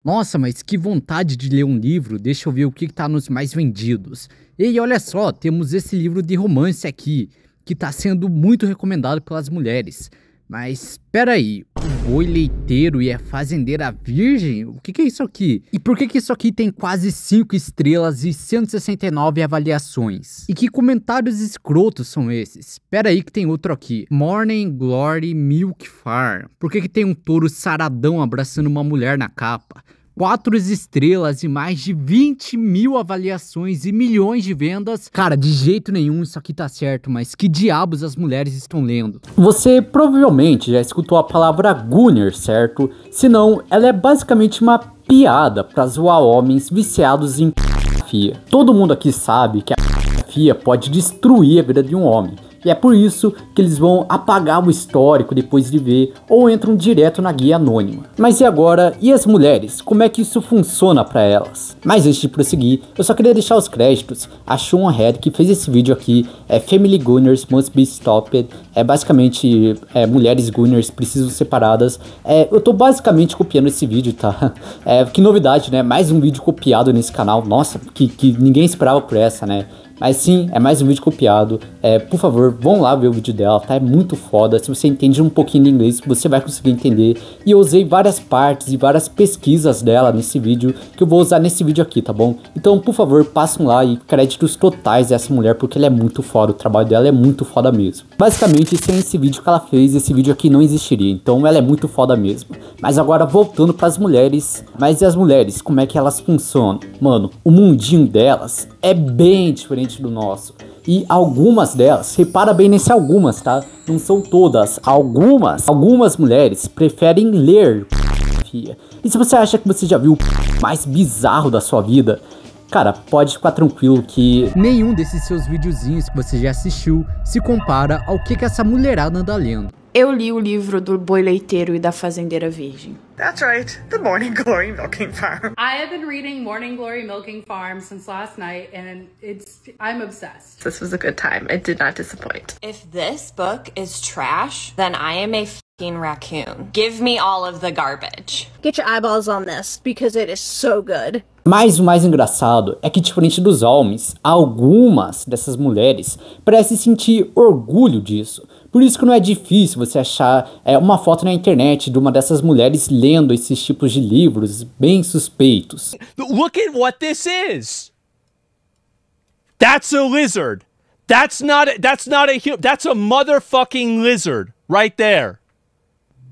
Nossa, mas que vontade de ler um livro, deixa eu ver o que tá nos mais vendidos. E olha só, temos esse livro de romance aqui, que tá sendo muito recomendado pelas mulheres. Mas espera aí, o Boi Leiteiro e a Fazendeira Virgem? O que é isso aqui? E por que isso aqui tem quase 5 estrelas e 169 avaliações? E que comentários escrotos são esses? Espera aí que tem outro aqui. Morning Glory Milk Farm. Por que tem um touro saradão abraçando uma mulher na capa? 4 estrelas e mais de 20 mil avaliações e milhões de vendas. Cara, de jeito nenhum isso aqui tá certo, mas que diabos as mulheres estão lendo? Você provavelmente já escutou a palavra Gunner, certo? Se não, ela é basicamente uma piada para zoar homens viciados em pornografia. Todo mundo aqui sabe que a pornografia pode destruir a vida de um homem. E é por isso que eles vão apagar o histórico depois de ver ou entram direto na guia anônima. Mas e agora? E as mulheres? Como é que isso funciona para elas? Mas antes de prosseguir, eu só queria deixar os créditos. A Sean Head que fez esse vídeo aqui é Family Gunners Must Be Stopped. É basicamente mulheres Gunners precisam separadas. Eu tô basicamente copiando esse vídeo, tá? Que novidade, né? Mais um vídeo copiado nesse canal. Nossa, que ninguém esperava por essa, né? Mas sim, é mais um vídeo copiado. Por favor, vão lá ver o vídeo dela, tá? É muito foda. Se você entende um pouquinho de inglês, você vai conseguir entender. E eu usei várias partes e várias pesquisas dela nesse vídeo, que eu vou usar nesse vídeo aqui, tá bom? Então, por favor, passem lá e créditos totais dessa mulher, porque ela é muito foda. O trabalho dela é muito foda mesmo. Basicamente, sem esse vídeo que ela fez, esse vídeo aqui não existiria. Então, ela é muito foda mesmo. Mas agora, voltando pras mulheres. Mas e as mulheres? Como é que elas funcionam? Mano, o mundinho delas é bem diferente do nosso. E algumas delas, repara bem nesse algumas, tá? Não são todas. Algumas mulheres preferem ler pornografia. E se você acha que você já viu o mais bizarro da sua vida, cara, pode ficar tranquilo que nenhum desses seus videozinhos que você já assistiu se compara ao que essa mulherada anda lendo. Eu li o livro do Boi Leiteiro e da Fazendeira Virgem. That's right, the Morning Glory Milking Farm. I have been reading Morning Glory Milking Farm since last night, and I'm obsessed. This was a good time. It did not disappoint. If this book is trash, then I am a f***ing raccoon. Give me all of the garbage. Get your eyeballs on this, because it is so good. Mas o mais engraçado é que, diferente dos homens, algumas dessas mulheres parecem sentir orgulho disso. Por isso que não é difícil você achar uma foto na internet de uma dessas mulheres lendo esses tipos de livros bem suspeitos. Look at what this is. That's a lizard. That's a motherfucking lizard right there.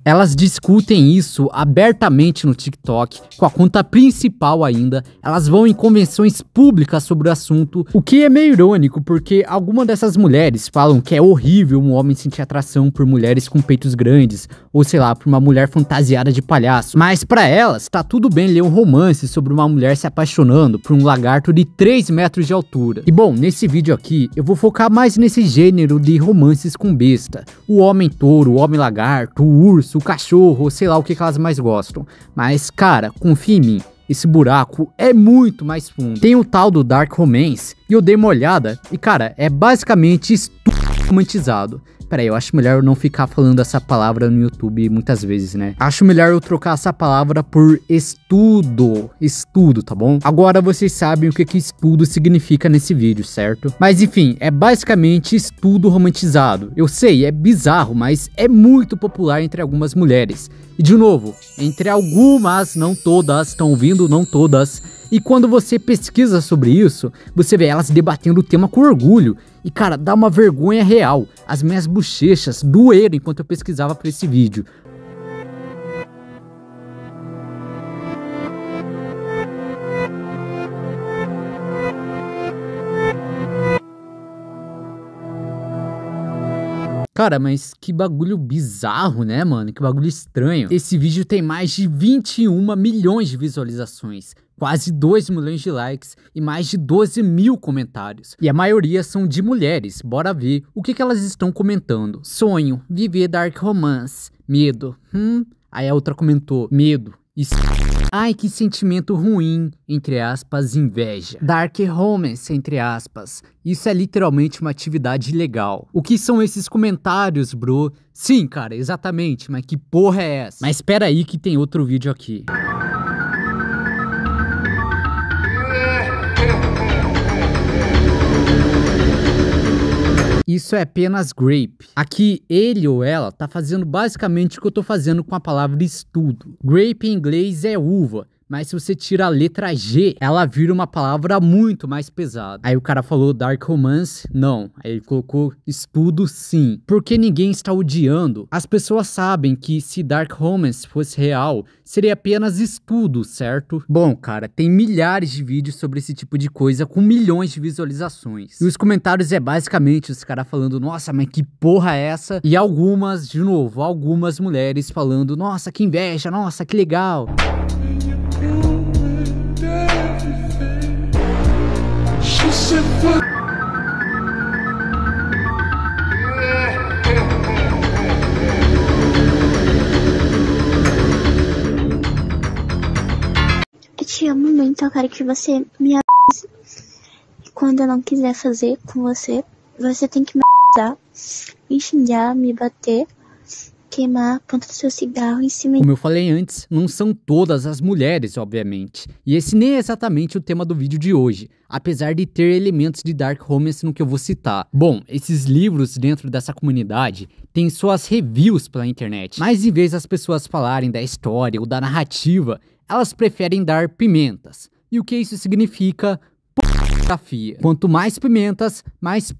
Elas discutem isso abertamente no TikTok, com a conta principal ainda. Elas vão em convenções públicas sobre o assunto, o que é meio irônico, porque algumas dessas mulheres falam que é horrível um homem sentir atração por mulheres com peitos grandes, ou sei lá, por uma mulher fantasiada de palhaço. Mas pra elas, tá tudo bem ler um romance sobre uma mulher se apaixonando por um lagarto de 3 metros de altura. E bom, nesse vídeo aqui, eu vou focar mais nesse gênero de romances com besta. O homem touro, o homem lagarto, o urso, o cachorro, sei lá o que elas mais gostam. Mas, cara, confia em mim, esse buraco é muito mais fundo. Tem o tal do Dark Romance, e eu dei uma olhada, e cara, é basicamente estupro romantizado. Pera aí, eu acho melhor eu não ficar falando essa palavra no YouTube muitas vezes, né? Acho melhor eu trocar essa palavra por estudo. Estudo, tá bom? Agora vocês sabem o que estudo significa nesse vídeo, certo? Mas enfim, é basicamente estudo romantizado. Eu sei, é bizarro, mas é muito popular entre algumas mulheres. E de novo, entre algumas, não todas, estão ouvindo? Não todas. E quando você pesquisa sobre isso, você vê elas debatendo o tema com orgulho. E cara, dá uma vergonha real. As minhas bochechas doeram enquanto eu pesquisava para esse vídeo. Cara, mas que bagulho bizarro, né, mano? Que bagulho estranho. Esse vídeo tem mais de 21 milhões de visualizações, quase 2 milhões de likes e mais de 12 mil comentários. E a maioria são de mulheres. Bora ver o que elas estão comentando. Sonho, viver dark romance, medo. Aí a outra comentou, medo. Ai, que sentimento ruim, entre aspas, inveja. Dark romance, entre aspas. Isso é literalmente uma atividade ilegal. O que são esses comentários, bro? Sim, cara, exatamente, mas que porra é essa? Mas espera aí que tem outro vídeo aqui. isso é apenas grape. Aqui, ele ou ela tá fazendo basicamente o que eu tô fazendo com a palavra estudo. Grape em inglês é uva, mas se você tira a letra G, ela vira uma palavra muito mais pesada. Aí o cara falou dark romance, não. Aí ele colocou estudo sim. Porque ninguém está odiando. As pessoas sabem que se dark romance fosse real, seria apenas estudo, certo? Bom, cara, tem milhares de vídeos sobre esse tipo de coisa com milhões de visualizações. E os comentários é basicamente os caras falando, nossa, mas que porra é essa? E algumas, de novo, algumas mulheres falando, nossa, que inveja, nossa, que legal. Eu te amo muito, eu quero que você me avise. E quando eu não quiser fazer com você, você tem que me avisar, me xingar, me bater, queimar a ponta do seu cigarro em cima. Como eu falei antes, não são todas as mulheres, obviamente. E esse nem é exatamente o tema do vídeo de hoje, apesar de ter elementos de dark romance no que eu vou citar. Bom, esses livros dentro dessa comunidade têm suas reviews pela internet, mas em vez das pessoas falarem da história ou da narrativa, elas preferem dar pimentas. E o que isso significa? Pornografia. Quanto mais pimentas, mais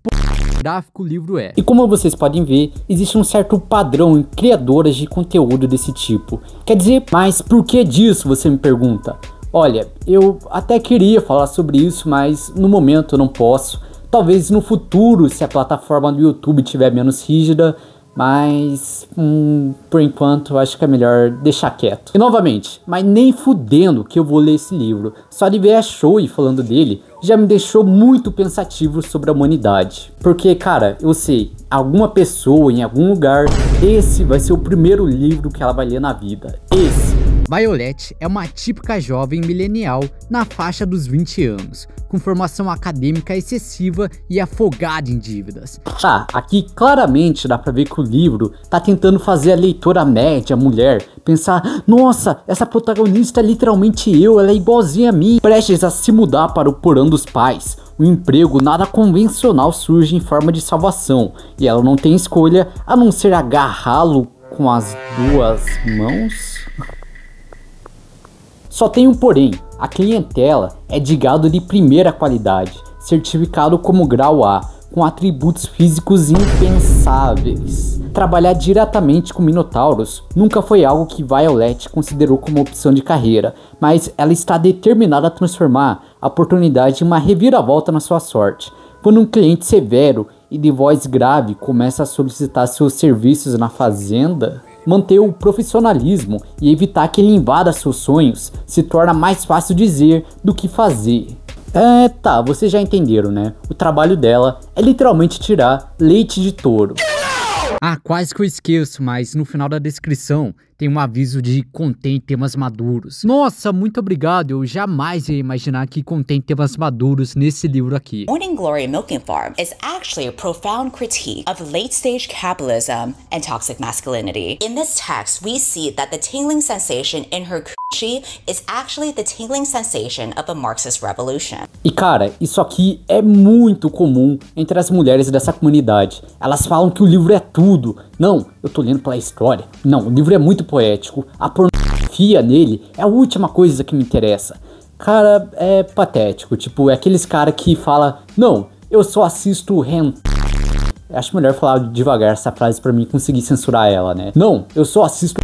gráfico o livro é. E como vocês podem ver, existe um certo padrão em criadoras de conteúdo desse tipo. Quer dizer, mas por que disso, você me pergunta? Olha, eu até queria falar sobre isso, mas no momento eu não posso. Talvez no futuro, se a plataforma do YouTube estiver menos rígida, mas por enquanto eu acho que é melhor deixar quieto. E novamente, mas nem fudendo que eu vou ler esse livro. Só de ver a Shoei falando dele já me deixou muito pensativo sobre a humanidade. Porque, cara, eu sei, alguma pessoa em algum lugar, esse vai ser o primeiro livro que ela vai ler na vida. Esse. Violet é uma típica jovem milenial na faixa dos 20 anos, com formação acadêmica excessiva e afogada em dívidas. Tá, aqui claramente dá pra ver que o livro tá tentando fazer a leitora média, mulher, pensar, nossa, essa protagonista é literalmente eu, ela é igualzinha a mim, prestes a se mudar para o porão dos pais. Um emprego nada convencional surge em forma de salvação, e ela não tem escolha a não ser agarrá-lo com as duas mãos. Só tem um porém, a clientela é de gado de primeira qualidade, certificado como grau A, com atributos físicos impensáveis. Trabalhar diretamente com minotauros nunca foi algo que Violet considerou como opção de carreira, mas ela está determinada a transformar a oportunidade em uma reviravolta na sua sorte. Quando um cliente severo e de voz grave começa a solicitar seus serviços na fazenda, manter o profissionalismo e evitar que ele invada seus sonhos se torna mais fácil dizer do que fazer. Tá, vocês já entenderam, né? O trabalho dela é literalmente tirar leite de touro. Ah, quase que eu esqueço, mas no final da descrição tem um aviso de contém temas maduros. Nossa, muito obrigado, eu jamais ia imaginar que contém temas maduros nesse livro aqui. Morning Glory Milking Farm is actually a profound critique of late-stage capitalism and toxic masculinity. In this text, we see that the tingling sensation in her coochie is actually the tingling sensation of a Marxist revolution. E cara, isso aqui é muito comum entre as mulheres dessa comunidade. Elas falam que o livro é tudo. Não, eu tô lendo pela história. Não, o livro é muito poético. A pornografia nele é a última coisa que me interessa. Cara, é patético. Tipo, é aqueles cara que fala, não, eu só assisto hentai. Acho melhor falar devagar essa frase pra mim conseguir censurar ela, né? Não, eu só assisto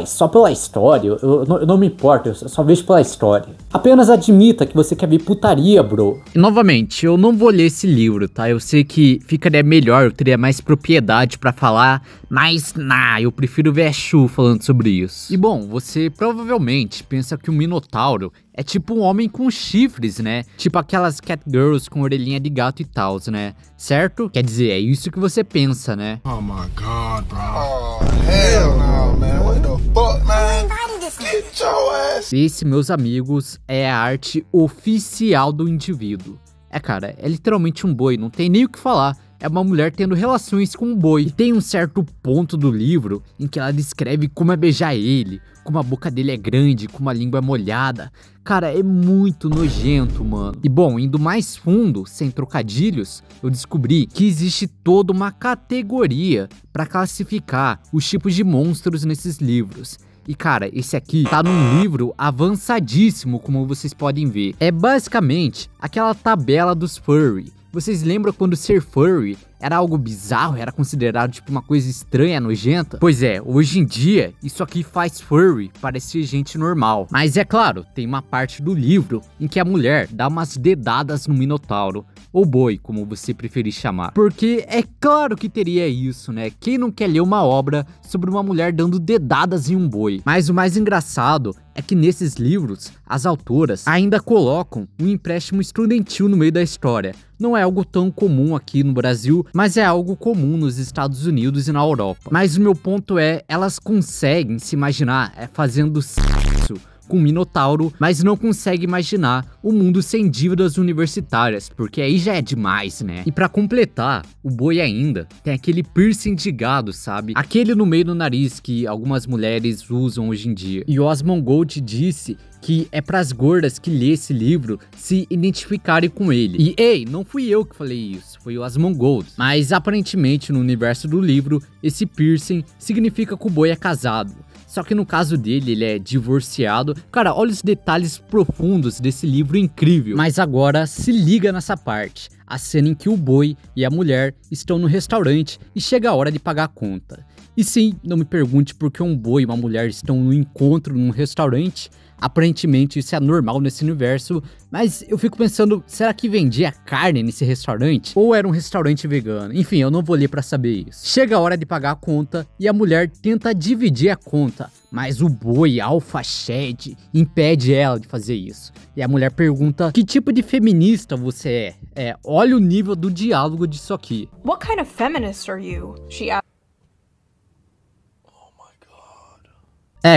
só pela história, eu não me importo, eu só vejo pela história. Apenas admita que você quer ver putaria, bro. E novamente, eu não vou ler esse livro, tá? Eu sei que ficaria melhor, eu teria mais propriedade pra falar, mas eu prefiro ver a Shu falando sobre isso. E bom, você provavelmente pensa que o Minotauro é tipo um homem com chifres, né? Tipo aquelas catgirls com orelhinha de gato e tal, né? Certo? Quer dizer, é isso que você pensa, né? Oh my god, bro. Oh, hell no, man. What the fuck, man? Get your ass. Esse, meus amigos, é a arte oficial do indivíduo. É, cara, é literalmente um boi, não tem nem o que falar. é uma mulher tendo relações com um boi. E tem um certo ponto do livro em que ela descreve como é beijar ele, como a boca dele é grande, como a língua é molhada. Cara, é muito nojento, mano. E bom, indo mais fundo, sem trocadilhos, eu descobri que existe toda uma categoria para classificar os tipos de monstros nesses livros. E cara, esse aqui tá num livro avançadíssimo, como vocês podem ver. É basicamente aquela tabela dos furry. Vocês lembram quando ser furry era algo bizarro, era considerado tipo uma coisa estranha, nojenta? Pois é, hoje em dia, isso aqui faz furry parecer gente normal. Mas é claro, tem uma parte do livro em que a mulher dá umas dedadas no minotauro, ou boi, como você preferir chamar. Porque é claro que teria isso, né? Quem não quer ler uma obra sobre uma mulher dando dedadas em um boi? Mas o mais engraçado é que nesses livros, as autoras ainda colocam um empréstimo estudantil no meio da história. Não é algo tão comum aqui no Brasil, mas é algo comum nos Estados Unidos e na Europa. Mas o meu ponto é, elas conseguem se imaginar fazendo sexo com um minotauro, mas não consegue imaginar o mundo sem dívidas universitárias, porque aí já é demais, né? E pra completar, o boi ainda tem aquele piercing de gado, sabe? Aquele no meio do nariz que algumas mulheres usam hoje em dia. E Osmond Gold disse que é pras gordas que lê esse livro se identificarem com ele. E ei, não fui eu que falei isso, foi o Osmond Gold. Mas aparentemente no universo do livro, esse piercing significa que o boi é casado. Só que no caso dele, ele é divorciado. Cara, olha os detalhes profundos desse livro incrível. Mas agora se liga nessa parte. A cena em que o boi e a mulher estão no restaurante e chega a hora de pagar a conta. E sim, não me pergunte por que um boi e uma mulher estão no encontro num restaurante. Aparentemente isso é normal nesse universo, mas eu fico pensando, será que vendia carne nesse restaurante? Ou era um restaurante vegano? Enfim, eu não vou ler pra saber isso. Chega a hora de pagar a conta e a mulher tenta dividir a conta, mas o boi Alpha Shed impede ela de fazer isso. E a mulher pergunta, que tipo de feminista você é? Olha o nível do diálogo disso aqui. What kind of feminist are you? She asked.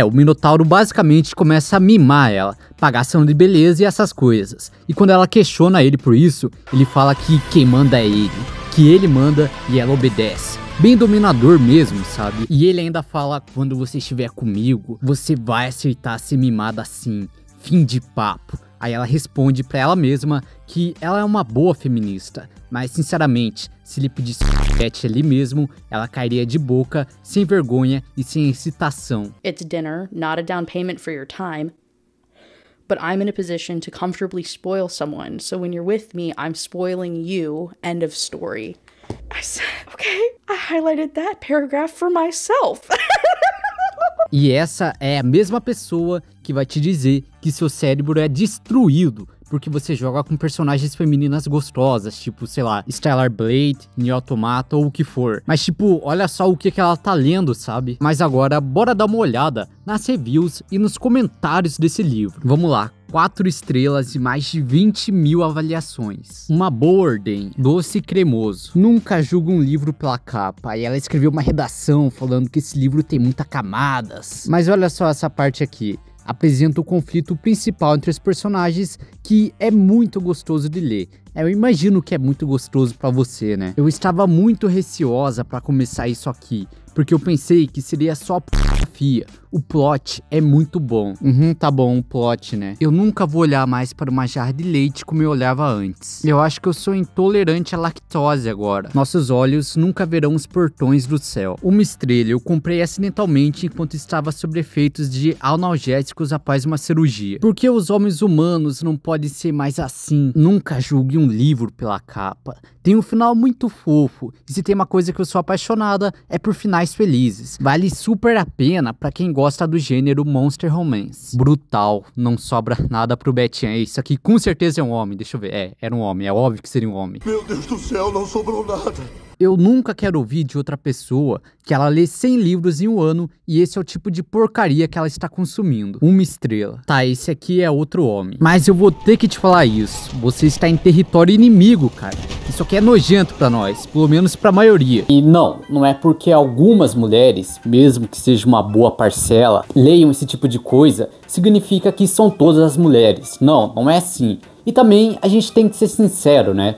O Minotauro basicamente começa a mimar ela, pagar ação de beleza e essas coisas. E quando ela questiona ele por isso, ele fala que quem manda é ele, que ele manda e ela obedece. Bem dominador mesmo, sabe? E ele ainda fala, quando você estiver comigo, você vai aceitar ser mimada assim, fim de papo. Aí ela responde pra ela mesma que ela é uma boa feminista, mas sinceramente, se ele pedisse pet ali mesmo, ela cairia de boca, sem vergonha e sem excitação. It's dinner, not a down payment for your time. But I'm in a position to comfortably spoil someone, so when you're with me, I'm spoiling you, end of story. I said, okay, I highlighted that paragraph for myself. E essa é a mesma pessoa que vai te dizer que seu cérebro é destruído porque você joga com personagens femininas gostosas, tipo, sei lá, Stellar Blade, Nier Automata ou o que for. Mas tipo, olha só o que ela tá lendo, sabe? Mas agora, bora dar uma olhada nas reviews e nos comentários desse livro. Vamos lá. 4 estrelas e mais de 20 mil avaliações. Uma boa ordem, doce e cremoso. Nunca julgo um livro pela capa. E ela escreveu uma redação falando que esse livro tem muitas camadas. Mas olha só essa parte aqui. Apresenta o conflito principal entre os personagens, que é muito gostoso de ler. Eu imagino que é muito gostoso pra você, né? Eu estava muito receosa pra começar isso aqui, porque eu pensei que seria só pornografia. O plot é muito bom. Tá bom, o plot, né? Eu nunca vou olhar mais para uma jarra de leite como eu olhava antes. Eu acho que eu sou intolerante à lactose agora. Nossos olhos nunca verão os portões do céu. Uma estrela eu comprei acidentalmente enquanto estava sob efeitos de analgésicos após uma cirurgia. Por que os homens humanos não podem ser mais assim? Nunca julgue um livro pela capa. Tem um final muito fofo. E se tem uma coisa que eu sou apaixonada, é por finais felizes. Vale super a pena pra quem gosta do gênero Monster Romance. Brutal, não sobra nada pro Betinho. Isso aqui com certeza é um homem, deixa eu ver. Era um homem, é óbvio que seria um homem. Meu Deus do céu, não sobrou nada. Eu nunca quero ouvir de outra pessoa que ela lê 100 livros em um ano e esse é o tipo de porcaria que ela está consumindo. Uma estrela. Tá, esse aqui é outro homem. Mas eu vou ter que te falar isso. Você está em território inimigo, cara. Isso aqui é nojento pra nós, pelo menos pra maioria. E não é porque algumas mulheres, mesmo que seja uma boa parcela, leiam esse tipo de coisa, significa que são todas as mulheres. Não é assim. E também a gente tem que ser sincero, né?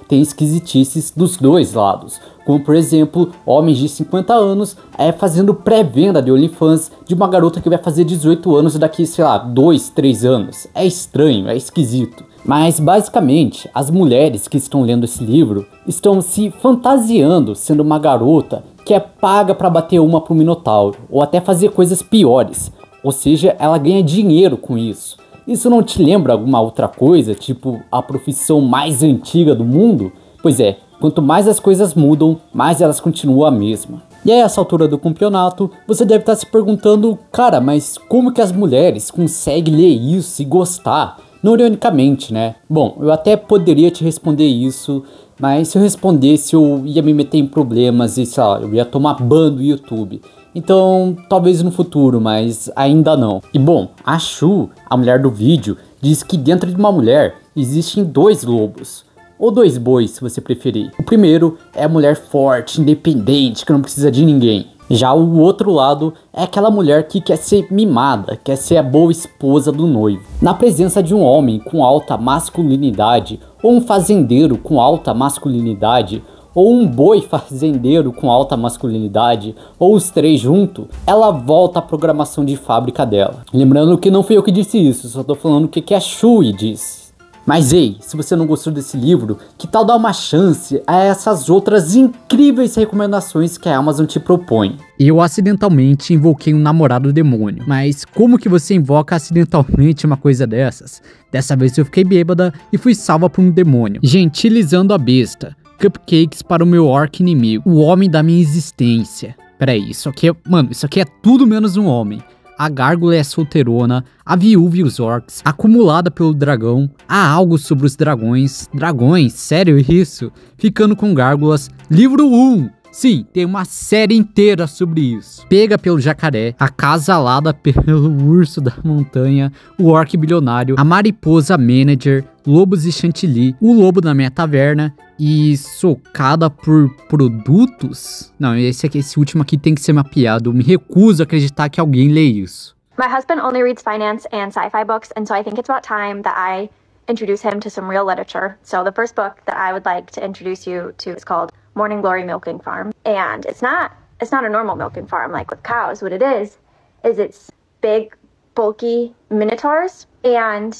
Tem esquisitices dos dois lados. Como, por exemplo, homens de 50 anos fazendo pré-venda de OnlyFans de uma garota que vai fazer 18 anos daqui, sei lá, 2, 3 anos. É estranho, é esquisito. Mas, basicamente, as mulheres que estão lendo esse livro estão se fantasiando sendo uma garota que é paga pra bater uma pro Minotauro, ou até fazer coisas piores. Ou seja, ela ganha dinheiro com isso. Isso não te lembra alguma outra coisa, tipo a profissão mais antiga do mundo? Pois é, quanto mais as coisas mudam, mais elas continuam a mesma. E a essa altura do campeonato, você deve estar se perguntando, cara, mas como que as mulheres conseguem ler isso e gostar? Não ironicamente, né? Bom, eu até poderia te responder isso, mas se eu respondesse eu ia me meter em problemas e sei lá, eu ia tomar ban do YouTube. Então, talvez no futuro, mas ainda não. E bom, a Shu, a mulher do vídeo, diz que dentro de uma mulher existem 2 lobos. Ou 2 bois, se você preferir. O primeiro é a mulher forte, independente, que não precisa de ninguém. Já o outro lado é aquela mulher que quer ser mimada, quer ser a boa esposa do noivo. Na presença de um homem com alta masculinidade, ou um fazendeiro com alta masculinidade, ou um boi fazendeiro com alta masculinidade, ou os 3 juntos, ela volta à programação de fábrica dela. Lembrando que não fui eu que disse isso, só tô falando o que a Shui disse. Mas ei, se você não gostou desse livro, que tal dar uma chance a essas outras incríveis recomendações que a Amazon te propõe? Eu acidentalmente invoquei um namorado demônio, mas como que você invoca acidentalmente uma coisa dessas? Dessa vez eu fiquei bêbada e fui salva por um demônio, gentilizando a besta. Cupcakes para o meu orc inimigo, o homem da minha existência. Peraí, isso aqui é tudo menos um homem. A gárgula é solteirona, a viúva e os orcs, acumulada pelo dragão, há algo sobre os dragões. Dragões? Sério isso? Ficando com gárgulas. Livro 1! Sim, tem uma série inteira sobre isso. Pega pelo jacaré, acasalada pelo urso da montanha, o orc bilionário, a mariposa manager, lobos e chantilly, o lobo da minha taverna e socada por produtos? Não, esse último aqui tem que ser mapeado. Eu me recuso a acreditar que alguém lê isso. My husband only reads finance and sci-fi books, and so I think it's about time that I introduce him to some real literature. So the first book that I would like to introduce you to is called Morning Glory Milking Farm. And it's not a normal milking farm like with cows. What it is it's big, bulky minotaurs, and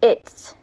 it's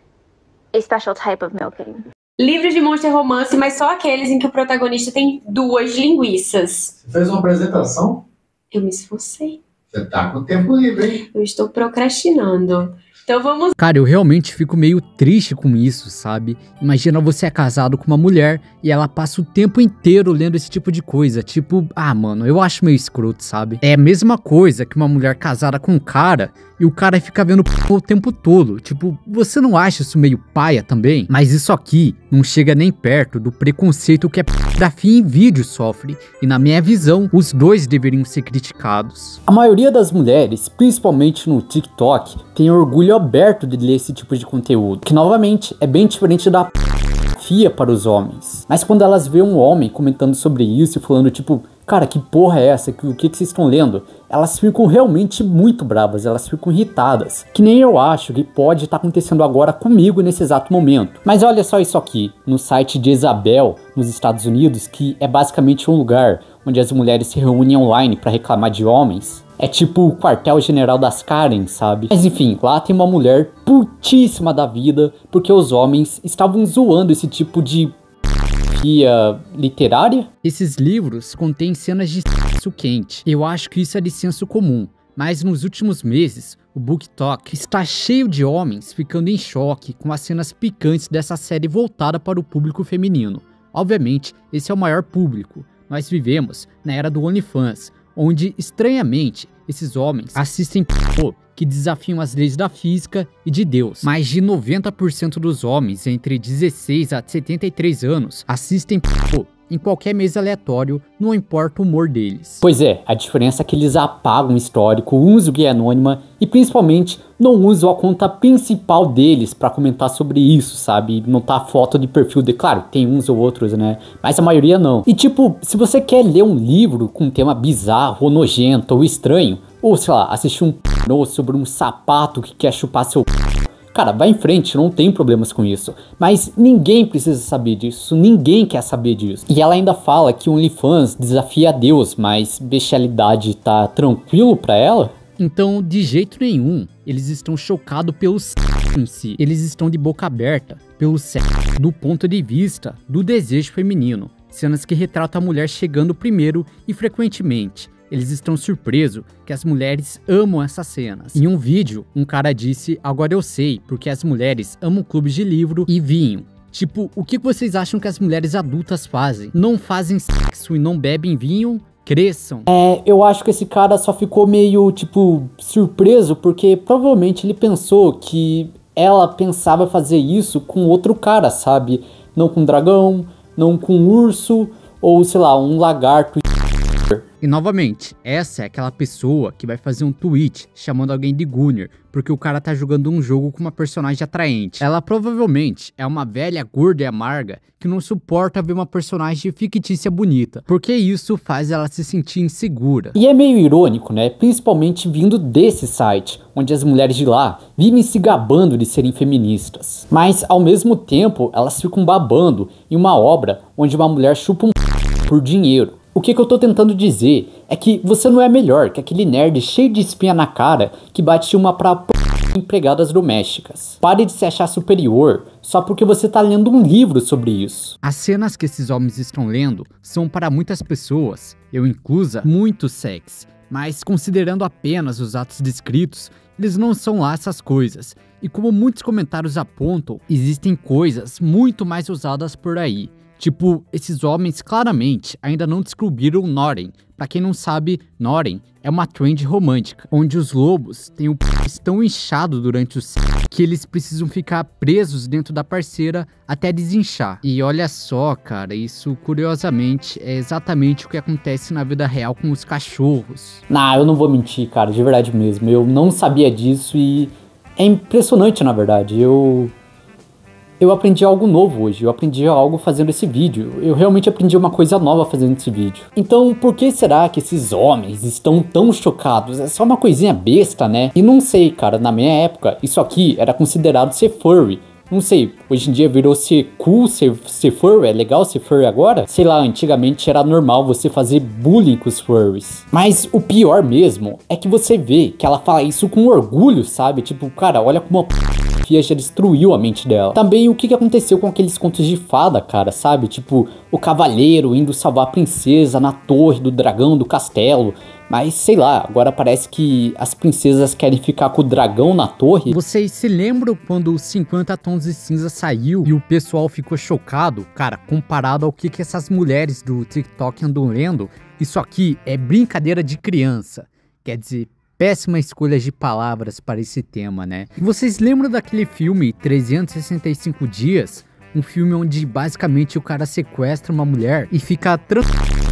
a special type of milking. Livro de monstro e romance, mas só aqueles em que o protagonista tem 2 linguiças. Você fez uma apresentação? Eu me esforcei. Você tá com tempo livre, hein? Eu estou procrastinando. Então vamos... Cara, eu realmente fico meio triste com isso, sabe? Imagina você é casado com uma mulher e ela passa o tempo inteiro lendo esse tipo de coisa. Tipo, mano, eu acho meio escroto, sabe? É a mesma coisa que uma mulher casada com um cara e o cara fica vendo o tempo todo. Tipo, você não acha isso meio paia também? Mas isso aqui não chega nem perto do preconceito que a pornografia em vídeo sofre. E na minha visão, os dois deveriam ser criticados. A maioria das mulheres, principalmente no TikTok, tem orgulho aberto de ler esse tipo de conteúdo, que novamente é bem diferente da pornografia para os homens. Mas quando elas veem um homem comentando sobre isso e falando tipo, cara, que porra é essa? O que vocês estão lendo? Elas ficam realmente muito bravas, elas ficam irritadas. Que nem eu acho que pode estar acontecendo agora comigo nesse exato momento. Mas olha só isso aqui, no site de Isabel, nos Estados Unidos, que é basicamente um lugar onde as mulheres se reúnem online para reclamar de homens. É tipo o quartel-general das Karen, sabe? Mas enfim, lá tem uma mulher putíssima da vida porque os homens estavam zoando esse tipo de literária. Esses livros contêm cenas de sexo quente. Eu acho que isso é de senso comum. Mas nos últimos meses, o BookTok está cheio de homens ficando em choque com as cenas picantes dessa série voltada para o público feminino. Obviamente, esse é o maior público. Nós vivemos na era do OnlyFans, onde, estranhamente, esses homens assistem que desafiam as leis da física e de Deus. Mais de 90% dos homens entre 16 a 73 anos assistem em qualquer mês aleatório, não importa o humor deles. Pois é, a diferença é que eles apagam o histórico, usam o guia anônima e principalmente não usam a conta principal deles pra comentar sobre isso, sabe? Não tá a foto de perfil de... Claro, tem uns ou outros, né? Mas a maioria não. E tipo, se você quer ler um livro com um tema bizarro, ou nojento, ou estranho, ou sei lá, assistir um pornô sobre um sapato que quer chupar seu... Cara, vai em frente, não tem problemas com isso. Mas ninguém precisa saber disso, ninguém quer saber disso. E ela ainda fala que o OnlyFans desafia a Deus, mas bestialidade tá tranquilo pra ela? Então, de jeito nenhum, eles estão chocados pelo sexo em si. Eles estão de boca aberta pelo sexo, do ponto de vista do desejo feminino. Cenas que retratam a mulher chegando primeiro e frequentemente. Eles estão surpresos que as mulheres amam essas cenas. Em um vídeo, um cara disse: agora eu sei porque as mulheres amam clubes de livro e vinho. Tipo, o que vocês acham que as mulheres adultas fazem? Não fazem sexo e não bebem vinho? Cresçam. Eu acho que esse cara só ficou meio, tipo, surpreso porque provavelmente ele pensou que ela pensava fazer isso com outro cara, sabe? Não com um dragão, não com um urso ou, sei lá, um lagarto. E novamente, essa é aquela pessoa que vai fazer um tweet chamando alguém de Gunner, porque o cara tá jogando um jogo com uma personagem atraente. Ela provavelmente é uma velha gorda e amarga que não suporta ver uma personagem fictícia bonita, porque isso faz ela se sentir insegura. E é meio irônico, né? Principalmente vindo desse site, onde as mulheres de lá vivem se gabando de serem feministas. Mas ao mesmo tempo, elas ficam babando em uma obra onde uma mulher chupa um por dinheiro. O que eu tô tentando dizer é que você não é melhor que aquele nerd cheio de espinha na cara que bate uma pra empregadas domésticas. Pare de se achar superior só porque você tá lendo um livro sobre isso. As cenas que esses homens estão lendo são para muitas pessoas, eu inclusa, muito sexy. Mas considerando apenas os atos descritos, eles não são lá essas coisas. E como muitos comentários apontam, existem coisas muito mais usadas por aí. Tipo, esses homens claramente ainda não descobriram o Noren. Pra quem não sabe, Noren é uma trend romântica, onde os lobos têm o p tão inchado durante o sexo que eles precisam ficar presos dentro da parceira até desinchar. E olha só, cara, isso curiosamente é exatamente o que acontece na vida real com os cachorros. Eu não vou mentir, cara, de verdade mesmo. Eu não sabia disso e é impressionante, na verdade. Eu aprendi algo novo hoje, eu aprendi algo fazendo esse vídeo. Eu realmente aprendi uma coisa nova fazendo esse vídeo. Então, por que será que esses homens estão tão chocados? É só uma coisinha besta, né? E não sei, cara, na minha época, isso aqui era considerado ser furry. Não sei, hoje em dia virou ser cool, ser furry, é legal ser furry agora? Sei lá, antigamente era normal você fazer bullying com os furries. Mas o pior mesmo é que você vê que ela fala isso com orgulho, sabe? Tipo, cara, olha como a já destruiu a mente dela. Também o que aconteceu com aqueles contos de fada, cara, sabe? Tipo, o cavaleiro indo salvar a princesa na torre do dragão do castelo. Mas, sei lá, agora parece que as princesas querem ficar com o dragão na torre. Vocês se lembram quando os 50 Tons de Cinza saiu e o pessoal ficou chocado? Cara, comparado ao que essas mulheres do TikTok andam lendo, isso aqui é brincadeira de criança. Quer dizer, péssima escolha de palavras para esse tema, né? E vocês lembram daquele filme 365 Dias? Um filme onde basicamente o cara sequestra uma mulher e fica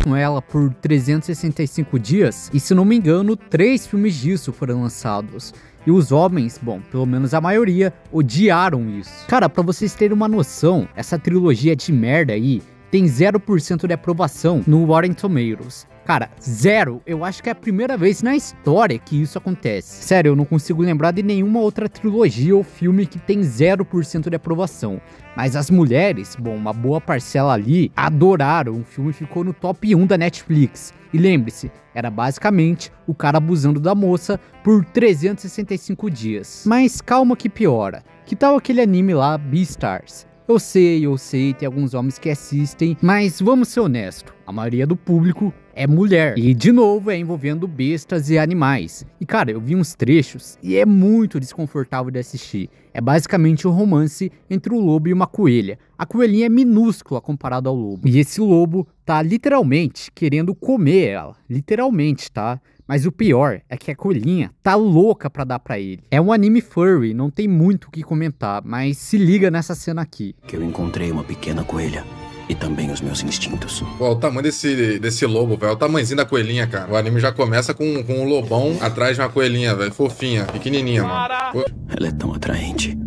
com ela por 365 dias? E se não me engano, 3 filmes disso foram lançados. E os homens, bom, pelo menos a maioria, odiaram isso. Cara, pra vocês terem uma noção, essa trilogia de merda aí tem 0% de aprovação no Rotten Tomatoes. Cara, 0, eu acho que é a primeira vez na história que isso acontece. Sério, eu não consigo lembrar de nenhuma outra trilogia ou filme que tem 0% de aprovação. Mas as mulheres, bom, uma boa parcela ali, adoraram. O filme ficou no top 1 da Netflix. E lembre-se, era basicamente o cara abusando da moça por 365 dias. Mas calma que piora. Que tal aquele anime lá, Beastars? Eu sei, tem alguns homens que assistem, mas vamos ser honestos, a maioria do público é mulher. E de novo é envolvendo bestas e animais. E cara, eu vi uns trechos e é muito desconfortável de assistir. É basicamente um romance entre o lobo e uma coelha. A coelhinha é minúscula comparada ao lobo. E esse lobo tá literalmente querendo comer ela. Literalmente, tá? Mas o pior é que a coelhinha tá louca pra dar pra ele. É um anime furry, não tem muito o que comentar, mas se liga nessa cena aqui. Que eu encontrei uma pequena coelha E também os meus instintos. Pô, o tamanho desse lobo, velho. O tamanhozinho da coelhinha, cara. O anime já começa com um lobão atrás de uma coelhinha, velho. Fofinha, pequenininha, mano. Pô. Ela é tão atraente.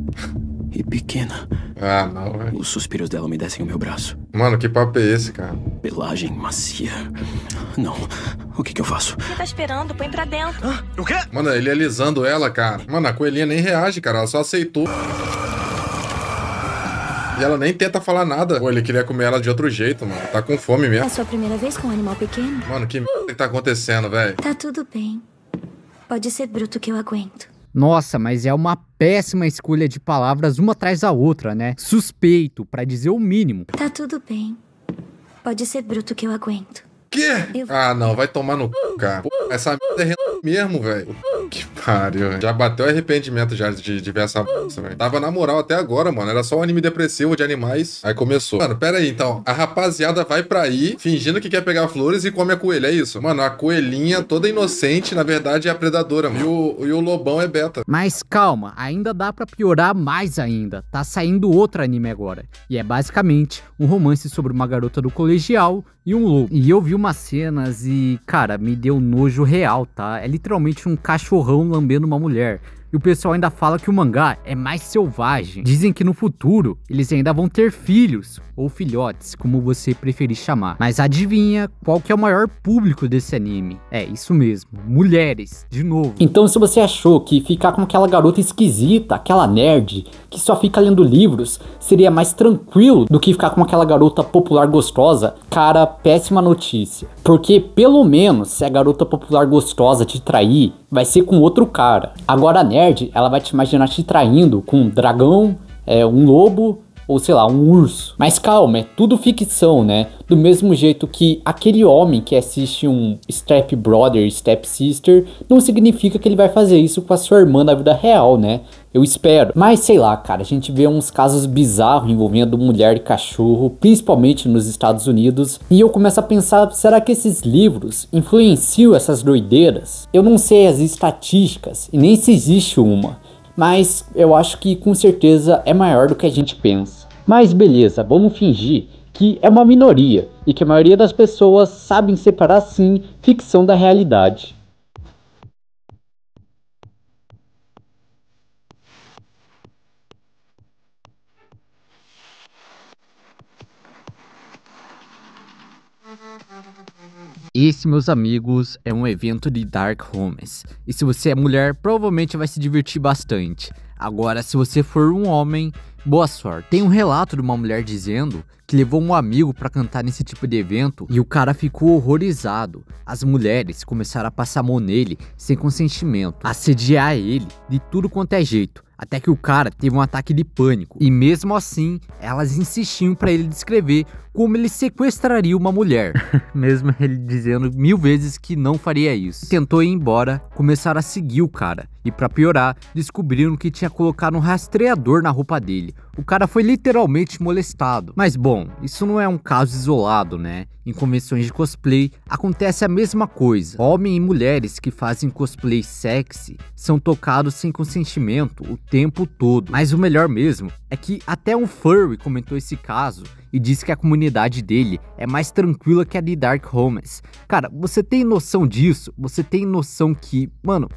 E pequena. Ah, não, velho. Os suspiros dela umedecem o meu braço. Mano, que papo é esse, cara? Pelagem macia. Não. O que eu faço? O que tá esperando? Põe pra dentro. O quê? Mano, ele alisando ela, cara. Mano, a coelhinha nem reage, cara. Ela só aceitou. E ela nem tenta falar nada. Pô, ele queria comer ela de outro jeito, mano. Tá com fome mesmo. É a sua primeira vez com um animal pequeno? Mano, que merda que tá acontecendo, velho? Tá tudo bem. Pode ser bruto que eu aguento. Nossa, mas é uma péssima escolha de palavras uma atrás da outra, né? Suspeito, pra dizer o mínimo. Tá tudo bem. Pode ser bruto que eu aguento. Quê? Ah, não. Vai tomar no c, cara. Pô, essa merda é mesmo, velho. Que pariu. Já bateu arrependimento já de ver essa bolsa, velho. Tava na moral até agora, mano. Era só um anime depressivo de animais. Aí começou. Mano, pera aí, então. A rapaziada vai pra aí, fingindo que quer pegar flores e come a coelha, é isso? Mano, a coelhinha toda inocente, na verdade, é a predadora. E o lobão é beta. Mas calma, ainda dá pra piorar mais ainda. Tá saindo outro anime agora. E é basicamente um romance sobre uma garota do colegial e um lobo. E eu vi umas cenas e, cara, me deu nojo real, tá? É literalmente um cachorrão lambendo uma mulher. E o pessoal ainda fala que o mangá é mais selvagem. Dizem que no futuro eles ainda vão ter filhos, ou filhotes, como você preferir chamar. Mas adivinha qual que é o maior público desse anime? É, isso mesmo, mulheres, de novo. Então se você achou que ficar com aquela garota esquisita, aquela nerd, que só fica lendo livros, seria mais tranquilo do que ficar com aquela garota popular gostosa, cara, péssima notícia. Porque pelo menos se a garota popular gostosa te trair, vai ser com outro cara. Agora a nerd, ela vai te imaginar te traindo com um dragão, um lobo ou sei lá, um urso. Mas calma, é tudo ficção, né? Do mesmo jeito que aquele homem que assiste um Step Brother, Step Sister, não significa que ele vai fazer isso com a sua irmã na vida real, né? Eu espero. Mas sei lá, cara, a gente vê uns casos bizarros envolvendo mulher e cachorro, principalmente nos Estados Unidos, e eu começo a pensar, será que esses livros influenciam essas doideiras? Eu não sei as estatísticas, e nem se existe uma, mas eu acho que com certeza é maior do que a gente pensa. Mas beleza, vamos fingir que é uma minoria e que a maioria das pessoas sabem separar sim ficção da realidade. Esse, meus amigos, é um evento de Dark Romance. E se você é mulher, provavelmente vai se divertir bastante. Agora, se você for um homem, boa sorte. Tem um relato de uma mulher dizendo que levou um amigo pra cantar nesse tipo de evento e o cara ficou horrorizado. As mulheres começaram a passar a mão nele sem consentimento, assediar ele de tudo quanto é jeito. Até que o cara teve um ataque de pânico. E mesmo assim, elas insistiam pra ele descrever como ele sequestraria uma mulher. Mesmo ele dizendo 1000 vezes que não faria isso. Tentou ir embora, começaram a seguir o cara. E pra piorar, descobriram que tinha colocado um rastreador na roupa dele. O cara foi literalmente molestado. Mas bom, isso não é um caso isolado, né? Em convenções de cosplay, acontece a mesma coisa. Homens e mulheres que fazem cosplay sexy são tocados sem consentimento o tempo todo. Mas o melhor mesmo é que até um furry comentou esse caso e disse que a comunidade dele é mais tranquila que a de Dark Romance. Cara, você tem noção disso? Você tem noção que, mano,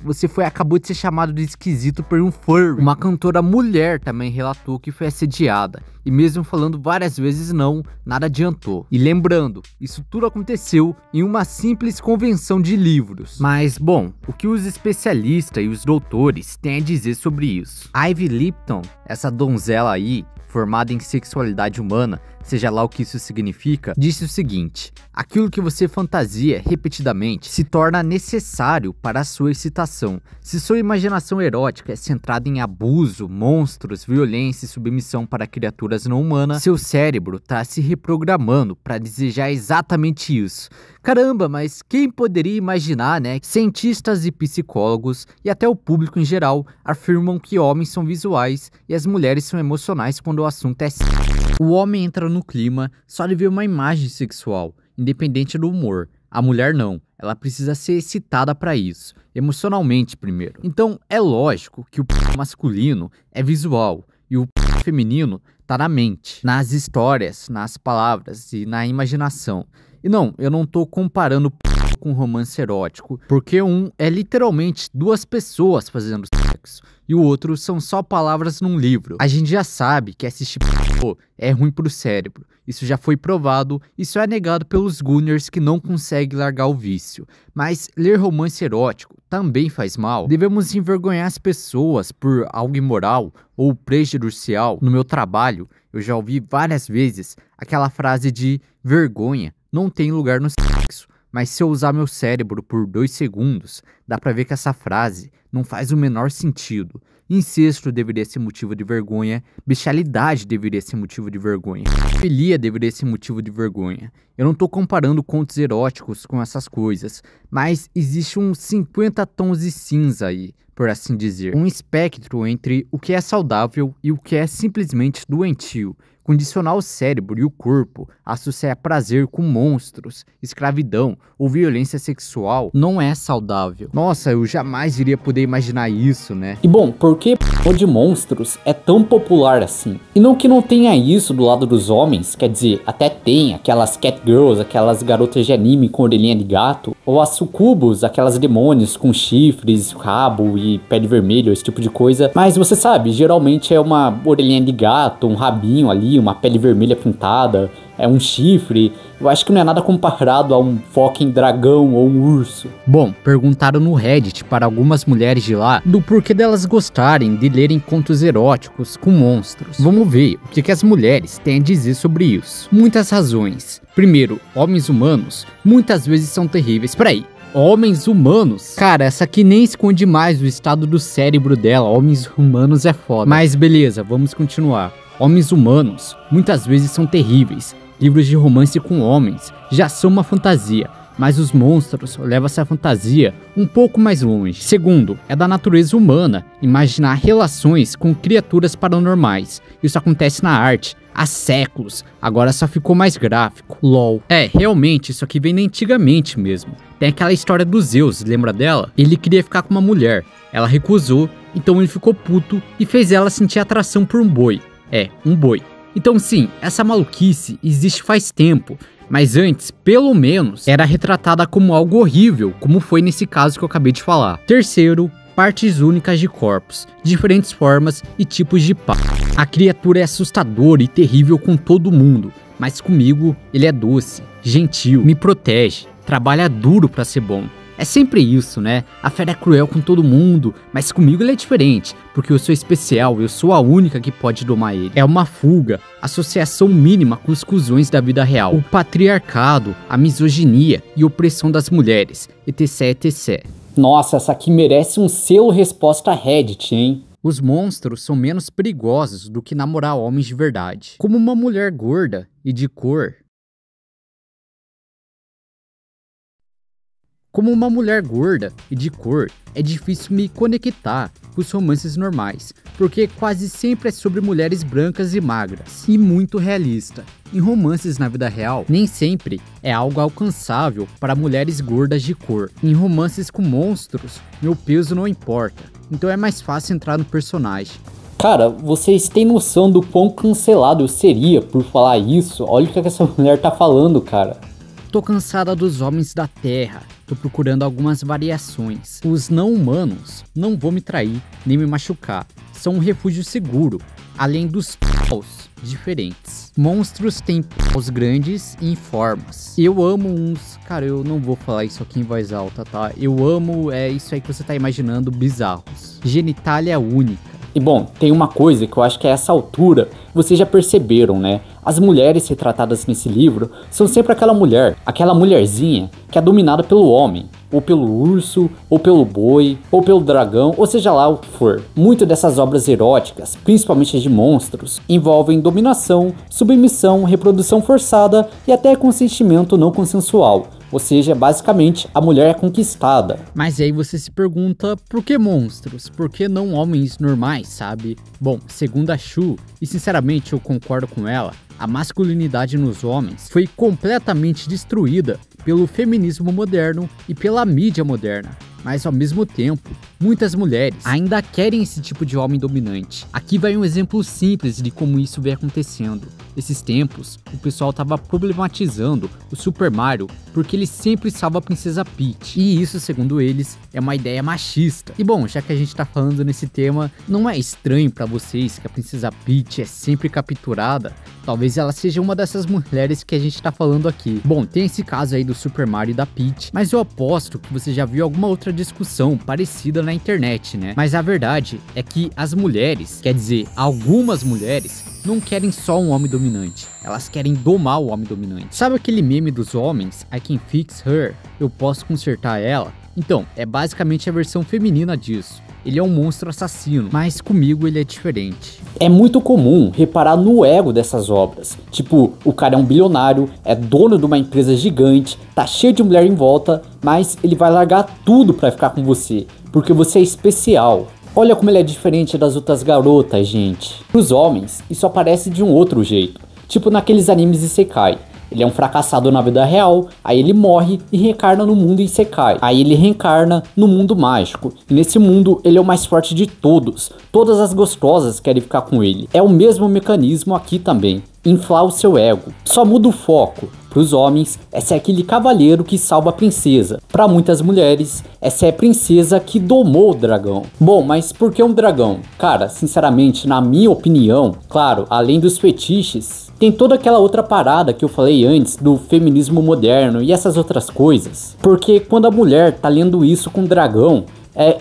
acabou de ser chamado de esquisito por um furry. Uma cantora mulher também relatou que foi assediada. E mesmo falando várias vezes não, nada adiantou. E lembrando, isso tudo aconteceu em uma simples convenção de livros. Mas, bom, o que os especialistas e os doutores têm a dizer sobre isso? Ivy Lipton, essa donzela aí, formada em sexualidade humana, seja lá o que isso significa, disse o seguinte: aquilo que você fantasia repetidamente se torna necessário para a sua excitação. Se sua imaginação erótica é centrada em abuso, monstros, violência e submissão para criaturas não humanas, seu cérebro está se reprogramando para desejar exatamente isso. Caramba, mas quem poderia imaginar, né? Cientistas e psicólogos, e até o público em geral, afirmam que homens são visuais e as mulheres são emocionais quando o assunto é sexo. O homem entra no clima só de ver uma imagem sexual, independente do humor. A mulher não, ela precisa ser excitada para isso, emocionalmente primeiro. Então é lógico que o masculino é visual e o feminino tá na mente, nas histórias, nas palavras e na imaginação. E não, eu não tô comparando com romance erótico, porque um é literalmente duas pessoas fazendo sexo e o outro são só palavras num livro. A gente já sabe que assistir é ruim pro cérebro, isso já foi provado, isso é negado pelos Gunners que não conseguem largar o vício. Mas ler romance erótico também faz mal? Devemos envergonhar as pessoas por algo imoral ou prejudicial? No meu trabalho, eu já ouvi várias vezes aquela frase de vergonha não tem lugar no sexo. Mas se eu usar meu cérebro por 2 segundos, dá pra ver que essa frase não faz o menor sentido. Incesto deveria ser motivo de vergonha, bestialidade deveria ser motivo de vergonha, filia deveria ser motivo de vergonha. Eu não tô comparando contos eróticos com essas coisas, mas existe uns 50 tons de cinza aí, por assim dizer. Um espectro entre o que é saudável e o que é simplesmente doentio. Condicionar o cérebro e o corpo a associar prazer com monstros, escravidão ou violência sexual não é saudável. Nossa, eu jamais iria poder imaginar isso, né? E bom, por que o de monstros é tão popular assim? E não que não tenha isso do lado dos homens, quer dizer, até tem aquelas catgirls, aquelas garotas de anime com orelhinha de gato, ou as sucubus, aquelas demônios com chifres, rabo e pele vermelha, esse tipo de coisa. Mas você sabe, geralmente é uma orelhinha de gato, um rabinho ali, uma pele vermelha pintada, é um chifre. Eu acho que não é nada comparado a um fucking dragão ou um urso. Bom, perguntaram no Reddit para algumas mulheres de lá do porquê delas gostarem de lerem contos eróticos com monstros. Vamos ver o que as mulheres têm a dizer sobre isso. Muitas razões. Primeiro, homens humanos muitas vezes são terríveis. Peraí. Homens humanos? Cara, essa aqui nem esconde mais o estado do cérebro dela. Homens humanos é foda. Mas beleza, vamos continuar. Homens humanos muitas vezes são terríveis. Livros de romance com homens já são uma fantasia, mas os monstros levam essa fantasia um pouco mais longe. Segundo, é da natureza humana imaginar relações com criaturas paranormais. Isso acontece na arte há séculos, agora só ficou mais gráfico. LOL. É, realmente, isso aqui vem da antigamente mesmo. Tem aquela história do Zeus, lembra dela? Ele queria ficar com uma mulher, ela recusou, então ele ficou puto e fez ela sentir atração por um boi. É, um boi. Então sim, essa maluquice existe faz tempo, mas antes, pelo menos, era retratada como algo horrível, como foi nesse caso que eu acabei de falar. Terceiro, partes únicas de corpos, diferentes formas e tipos de pá. A criatura é assustadora e terrível com todo mundo, mas comigo ele é doce, gentil, me protege, trabalha duro pra ser bom. É sempre isso, né? A fera é cruel com todo mundo, mas comigo ele é diferente, porque eu sou especial, eu sou a única que pode domar ele. É uma fuga, associação mínima com os cuzões da vida real, o patriarcado, a misoginia e opressão das mulheres, etc, etc. Nossa, essa aqui merece um selo resposta Reddit, hein? Os monstros são menos perigosos do que namorar homens de verdade. Como uma mulher gorda e de cor. Como uma mulher gorda e de cor, é difícil me conectar com os romances normais, porque quase sempre é sobre mulheres brancas e magras, e muito realista. Em romances na vida real, nem sempre é algo alcançável para mulheres gordas de cor. Em romances com monstros, meu peso não importa, então é mais fácil entrar no personagem. Cara, vocês têm noção do quão cancelado eu seria por falar isso? Olha o que essa mulher tá falando, cara. Tô cansada dos homens da Terra, tô procurando algumas variações. Os não humanos não vão me trair, nem me machucar. São um refúgio seguro, além dos paus diferentes. Monstros têm paus grandes e em formas. Eu amo uns... Cara, eu não vou falar isso aqui em voz alta, tá? Eu amo, isso aí que você tá imaginando, bizarros. Genitália única. E bom, tem uma coisa que eu acho que a essa altura vocês já perceberam, né? As mulheres retratadas nesse livro são sempre aquela mulherzinha que é dominada pelo homem, ou pelo urso, ou pelo boi, ou pelo dragão, ou seja lá o que for. Muito dessas obras eróticas, principalmente as de monstros, envolvem dominação, submissão, reprodução forçada e até consentimento não consensual. Ou seja, basicamente, a mulher é conquistada. Mas aí você se pergunta, por que monstros? Por que não homens normais, sabe? Bom, segundo a Shu, e sinceramente eu concordo com ela, a masculinidade nos homens foi completamente destruída pelo feminismo moderno e pela mídia moderna. Mas ao mesmo tempo, muitas mulheres ainda querem esse tipo de homem dominante. Aqui vai um exemplo simples de como isso vem acontecendo. Esses tempos, o pessoal tava problematizando o Super Mario porque ele sempre salva a Princesa Peach. E isso, segundo eles, é uma ideia machista. E bom, já que a gente tá falando nesse tema, não é estranho pra vocês que a Princesa Peach é sempre capturada? Talvez ela seja uma dessas mulheres que a gente tá falando aqui. Bom, tem esse caso aí do Super Mario e da Peach, mas eu aposto que você já viu alguma outra discussão parecida na internet, né? Mas a verdade é que as mulheres, quer dizer, algumas mulheres, não querem só um homem dominante, elas querem domar o homem dominante. Sabe aquele meme dos homens, I can fix her, eu posso consertar ela? Então, é basicamente a versão feminina disso. Ele é um monstro assassino, mas comigo ele é diferente. É muito comum reparar no ego dessas obras. Tipo, o cara é um bilionário, é dono de uma empresa gigante, tá cheio de mulher em volta, mas ele vai largar tudo pra ficar com você, porque você é especial. Olha como ele é diferente das outras garotas, gente. Pros homens, isso aparece de um outro jeito. Tipo naqueles animes Isekai. Ele é um fracassado na vida real, aí ele morre e reencarna no mundo Isekai. Aí ele reencarna no mundo mágico. E nesse mundo ele é o mais forte de todos. Todas as gostosas querem ficar com ele. É o mesmo mecanismo aqui também. Inflar o seu ego. Só muda o foco. Para os homens, essa é aquele cavaleiro que salva a princesa. Para muitas mulheres, essa é a princesa que domou o dragão. Bom, mas por que um dragão? Cara, sinceramente, na minha opinião, claro, além dos fetiches, tem toda aquela outra parada que eu falei antes do feminismo moderno e essas outras coisas. Porque quando a mulher tá lendo isso com o dragão,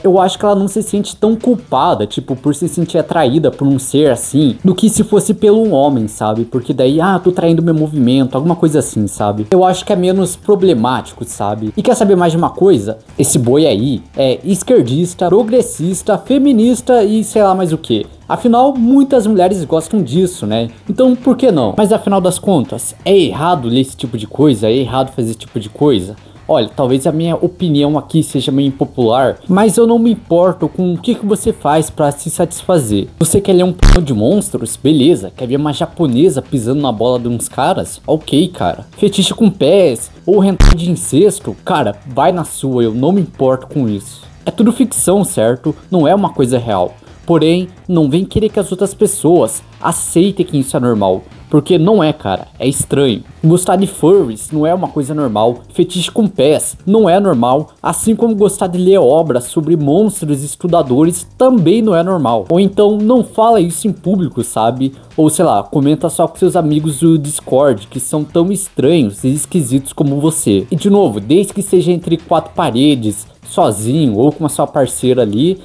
eu acho que ela não se sente tão culpada, tipo, por se sentir atraída por um ser assim, do que se fosse pelo um homem, sabe? Porque daí, tô traindo meu movimento, alguma coisa assim, sabe? Eu acho que é menos problemático, sabe? E quer saber mais de uma coisa? Esse boi aí é esquerdista, progressista, feminista e sei lá mais o que. Afinal, muitas mulheres gostam disso, né? Então, por que não? Mas afinal das contas, é errado ler esse tipo de coisa? É errado fazer esse tipo de coisa? Olha, talvez a minha opinião aqui seja meio impopular, mas eu não me importo com o que você faz pra se satisfazer. Você quer ler um p*** de monstros? Beleza. Quer ver uma japonesa pisando na bola de uns caras? Ok, cara. Fetiche com pés ou hentai de incesto? Cara, vai na sua, eu não me importo com isso. É tudo ficção, certo? Não é uma coisa real. Porém, não vem querer que as outras pessoas aceitem que isso é normal. Porque não é, cara, é estranho. Gostar de furries não é uma coisa normal. Fetiche com pés não é normal. Assim como gostar de ler obras sobre monstros estudadores também não é normal. Ou então não fala isso em público, sabe? Ou sei lá, comenta só com seus amigos do Discord, que são tão estranhos e esquisitos como você. E de novo, desde que seja entre quatro paredes, sozinho ou com a sua parceira ali,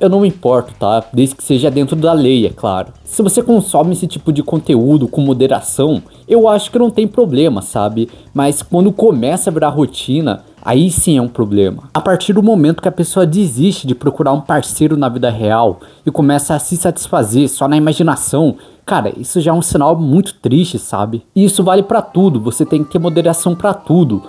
eu não me importo, tá? Desde que seja dentro da lei, é claro. Se você consome esse tipo de conteúdo com moderação, eu acho que não tem problema, sabe? Mas quando começa a virar rotina, aí sim é um problema. A partir do momento que a pessoa desiste de procurar um parceiro na vida real e começa a se satisfazer só na imaginação, cara, isso já é um sinal muito triste, sabe? E isso vale pra tudo, você tem que ter moderação pra tudo.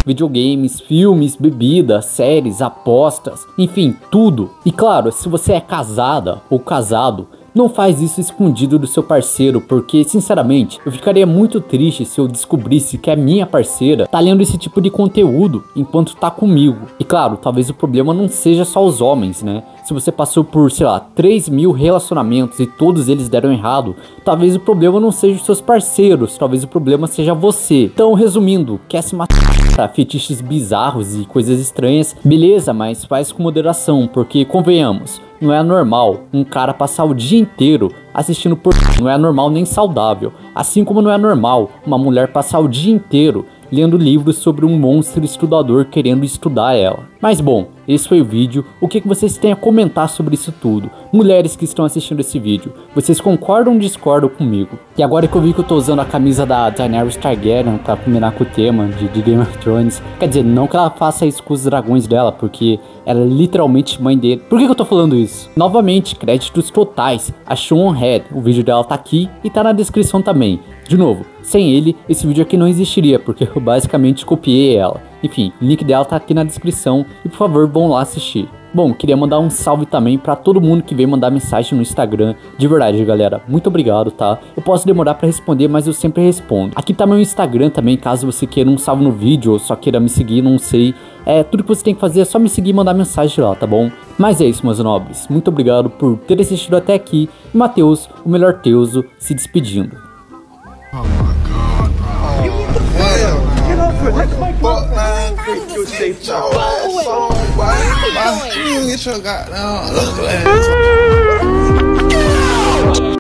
Videogames, filmes, bebidas, séries, apostas, enfim, tudo. E claro, se você é casada ou casado, não faz isso escondido do seu parceiro, porque sinceramente, eu ficaria muito triste se eu descobrisse que a minha parceira tá lendo esse tipo de conteúdo enquanto tá comigo. E claro, talvez o problema não seja só os homens, né? Se você passou por, sei lá, 3.000 relacionamentos e todos eles deram errado, talvez o problema não seja os seus parceiros, talvez o problema seja você. Então, resumindo, quer se matar, fetiches bizarros e coisas estranhas, beleza, mas faz com moderação, porque convenhamos, não é normal um cara passar o dia inteiro assistindo por... Não é normal nem saudável. Assim como não é normal uma mulher passar o dia inteiro lendo livros sobre um monstro estudador querendo estudar ela. Mas bom, esse foi o vídeo. O que vocês têm a comentar sobre isso tudo? Mulheres que estão assistindo esse vídeo, vocês concordam ou discordam comigo? E agora que eu vi que eu tô usando a camisa da Daenerys Targaryen pra combinar com o tema de Game of Thrones, quer dizer, não que ela faça isso com os dragões dela, porque ela é literalmente mãe dele. Por que eu tô falando isso? Novamente, créditos totais a Sean Head. O vídeo dela tá aqui e tá na descrição também. De novo, sem ele, esse vídeo aqui não existiria, porque eu basicamente copiei ela. Enfim, o link dela tá aqui na descrição e por favor, vão lá assistir. Bom, queria mandar um salve também pra todo mundo que veio mandar mensagem no Instagram. De verdade, galera, muito obrigado, tá? Eu posso demorar pra responder, mas eu sempre respondo. Aqui tá meu Instagram também, caso você queira um salve no vídeo ou só queira me seguir, não sei. Tudo que você tem que fazer é só me seguir e mandar mensagem lá, tá bom? Mas é isso, meus nobres. Muito obrigado por ter assistido até aqui. E Matheus, o melhor Teuso, se despedindo. Get your goddamn